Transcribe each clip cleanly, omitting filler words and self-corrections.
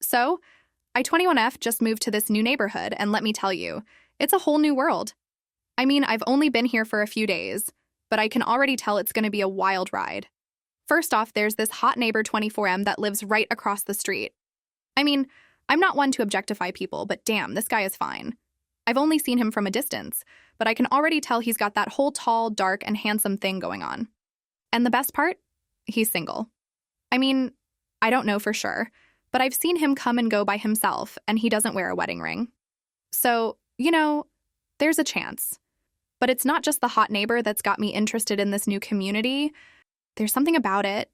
So, I-21F just moved to this new neighborhood, and let me tell you, it's a whole new world. I mean, I've only been here for a few days, but I can already tell it's going to be a wild ride. First off, there's this hot neighbor 24M that lives right across the street. I mean, I'm not one to objectify people, but damn, this guy is fine. I've only seen him from a distance, but I can already tell he's got that whole tall, dark, and handsome thing going on. And the best part? He's single. I mean, I don't know for sure, but I've seen him come and go by himself, and he doesn't wear a wedding ring. So, there's a chance. But it's not just the hot neighbor that's got me interested in this new community. There's something about it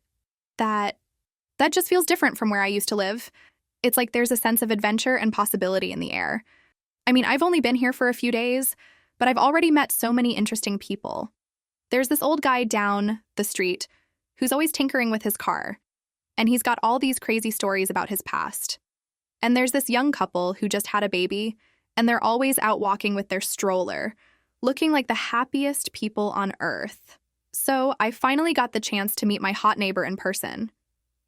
that just feels different from where I used to live. It's like there's a sense of adventure and possibility in the air. I mean, I've only been here for a few days, but I've already met so many interesting people. There's this old guy down the street who's always tinkering with his car, and he's got all these crazy stories about his past. And there's this young couple who just had a baby, and they're always out walking with their stroller, looking like the happiest people on earth. So I finally got the chance to meet my hot neighbor in person.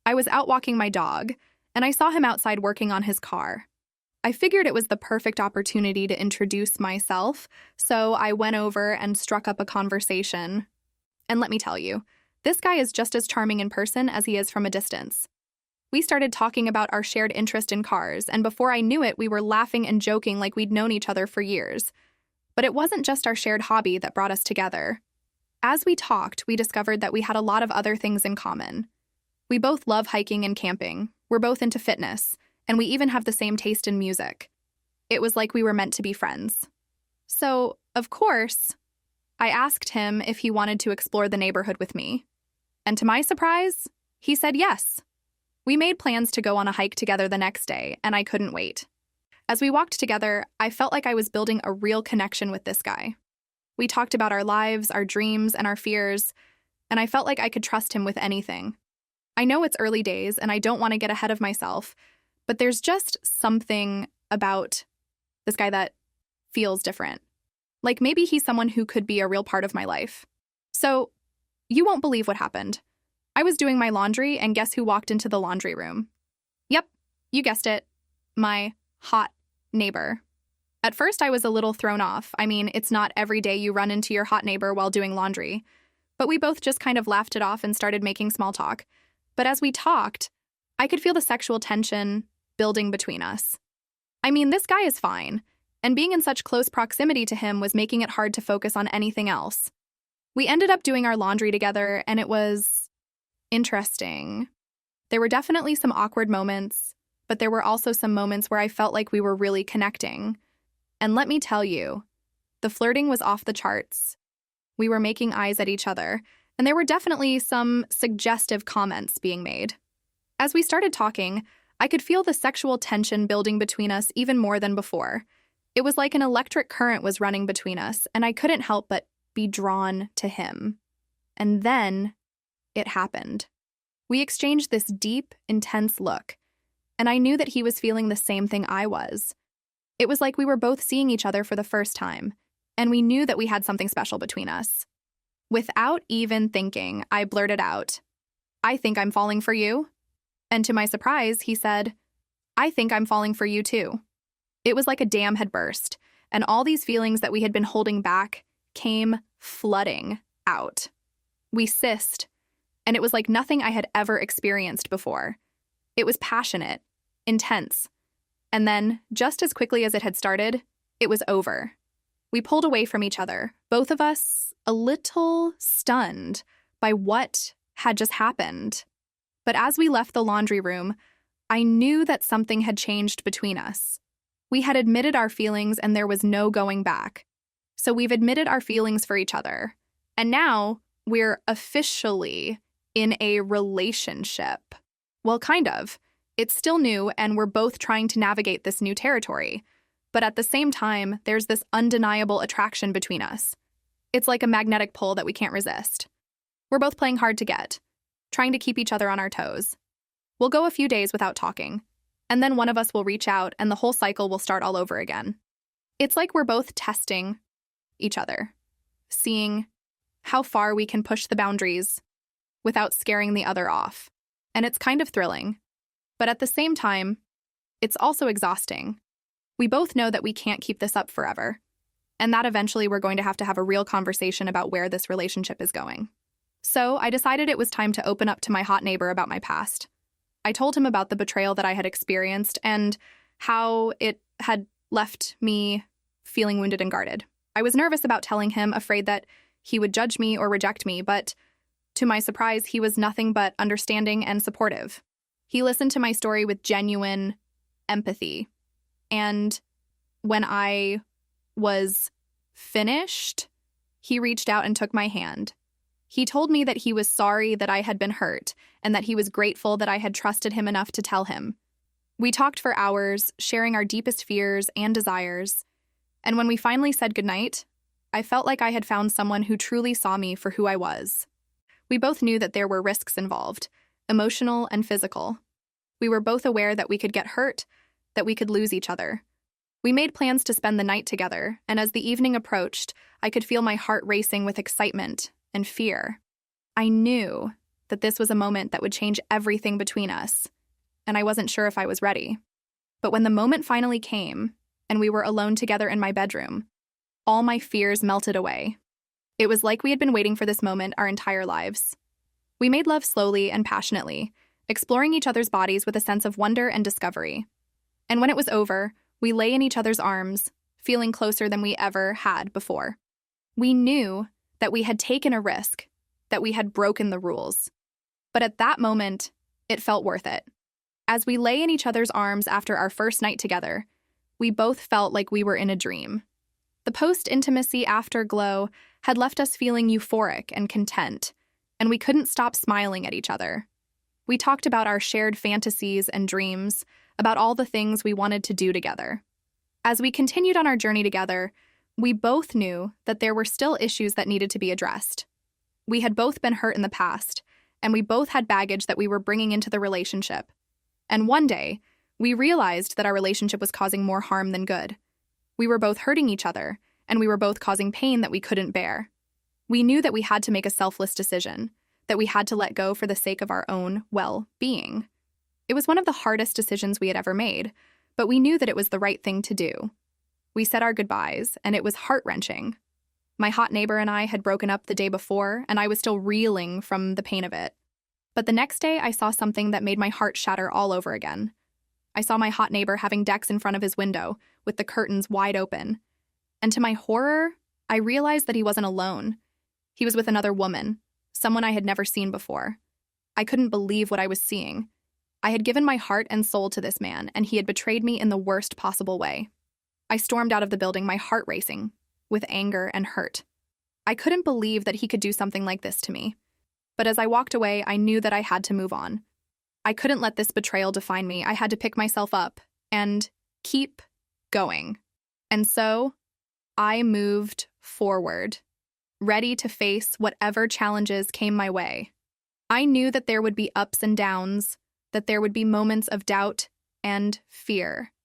I was out walking my dog, and I saw him outside working on his car. I figured it was the perfect opportunity to introduce myself, so I went over and struck up a conversation. And let me tell you, this guy is just as charming in person as he is from a distance. We started talking about our shared interest in cars, and before I knew it, we were laughing and joking like we'd known each other for years. But it wasn't just our shared hobby that brought us together. As we talked, we discovered that we had a lot of other things in common. We both love hiking and camping, we're both into fitness, and we even have the same taste in music. It was like we were meant to be friends. So, of course, I asked him if he wanted to explore the neighborhood with me. And to my surprise, he said yes. We made plans to go on a hike together the next day, and I couldn't wait. As we walked together, I felt like I was building a real connection with this guy. We talked about our lives, our dreams, and our fears, and I felt like I could trust him with anything. I know it's early days, and I don't want to get ahead of myself, but there's just something about this guy that feels different. Like maybe he's someone who could be a real part of my life. So, you won't believe what happened. I was doing my laundry, and guess who walked into the laundry room? Yep, you guessed it. My hot neighbor. At first, I was a little thrown off. I mean, it's not every day you run into your hot neighbor while doing laundry. But we both just kind of laughed it off and started making small talk. But as we talked, I could feel the sexual tension building between us. I mean, this guy is fine, and being in such close proximity to him was making it hard to focus on anything else. We ended up doing our laundry together, and it was interesting. There were definitely some awkward moments, but there were also some moments where I felt like we were really connecting. And let me tell you, the flirting was off the charts. We were making eyes at each other, and there were definitely some suggestive comments being made. As we started talking, I could feel the sexual tension building between us even more than before. It was like an electric current was running between us, and I couldn't help but be drawn to him. And then it happened. We exchanged this deep, intense look, and I knew that he was feeling the same thing I was. It was like we were both seeing each other for the first time, and we knew that we had something special between us. Without even thinking, I blurted out, "I think I'm falling for you." And to my surprise, he said, "I think I'm falling for you too." It was like a dam had burst, and all these feelings that we had been holding back came flooding out. We kissed, and it was like nothing I had ever experienced before. It was passionate, intense, and then, just as quickly as it had started, it was over. We pulled away from each other, both of us a little stunned by what had just happened. But as we left the laundry room, I knew that something had changed between us. We had admitted our feelings, and there was no going back. So we've admitted our feelings for each other. And now we're officially in a relationship. Well, kind of. It's still new, and we're both trying to navigate this new territory. But at the same time, there's this undeniable attraction between us. It's like a magnetic pull that we can't resist. We're both playing hard to get, trying to keep each other on our toes. We'll go a few days without talking, and then one of us will reach out, and the whole cycle will start all over again. It's like we're both testing each other, seeing how far we can push the boundaries without scaring the other off. And it's kind of thrilling. But at the same time, It's also exhausting. We both know that we can't keep this up forever, and that eventually we're going to have a real conversation about where this relationship is going. So I decided it was time to open up to my hot neighbor about my past. I told him about the betrayal that I had experienced and how it had left me feeling wounded and guarded. I was nervous about telling him, afraid that he would judge me or reject me, but to my surprise, he was nothing but understanding and supportive. He listened to my story with genuine empathy. And when I was finished, he reached out and took my hand. He told me that he was sorry that I had been hurt and that he was grateful that I had trusted him enough to tell him. We talked for hours, sharing our deepest fears and desires. And when we finally said goodnight, I felt like I had found someone who truly saw me for who I was. We both knew that there were risks involved, emotional and physical. We were both aware that we could get hurt, that we could lose each other. We made plans to spend the night together, and as the evening approached, I could feel my heart racing with excitement and fear. I knew that this was a moment that would change everything between us, and I wasn't sure if I was ready. But when the moment finally came, and we were alone together in my bedroom, all my fears melted away. It was like we had been waiting for this moment our entire lives. We made love slowly and passionately, exploring each other's bodies with a sense of wonder and discovery. And when it was over, we lay in each other's arms, feeling closer than we ever had before. We knew that we had taken a risk, that we had broken the rules. But at that moment, it felt worth it. As we lay in each other's arms after our first night together, we both felt like we were in a dream. The post-intimacy afterglow had left us feeling euphoric and content, and we couldn't stop smiling at each other. We talked about our shared fantasies and dreams, about all the things we wanted to do together. As we continued on our journey together, we both knew that there were still issues that needed to be addressed. We had both been hurt in the past, and we both had baggage that we were bringing into the relationship. And one day, we realized that our relationship was causing more harm than good. We were both hurting each other, and we were both causing pain that we couldn't bear. We knew that we had to make a selfless decision, that we had to let go for the sake of our own well-being. It was one of the hardest decisions we had ever made, but we knew that it was the right thing to do. We said our goodbyes, and it was heart-wrenching. My hot neighbor and I had broken up the day before, and I was still reeling from the pain of it. But the next day, I saw something that made my heart shatter all over again. I saw my hot neighbor having decks in front of his window, with the curtains wide open. And to my horror, I realized that he wasn't alone. He was with another woman, someone I had never seen before. I couldn't believe what I was seeing. I had given my heart and soul to this man, and he had betrayed me in the worst possible way. I stormed out of the building, my heart racing, with anger and hurt. I couldn't believe that he could do something like this to me. But as I walked away, I knew that I had to move on. I couldn't let this betrayal define me. I had to pick myself up and keep going. And so, I moved forward, ready to face whatever challenges came my way. I knew that there would be ups and downs, that there would be moments of doubt and fear.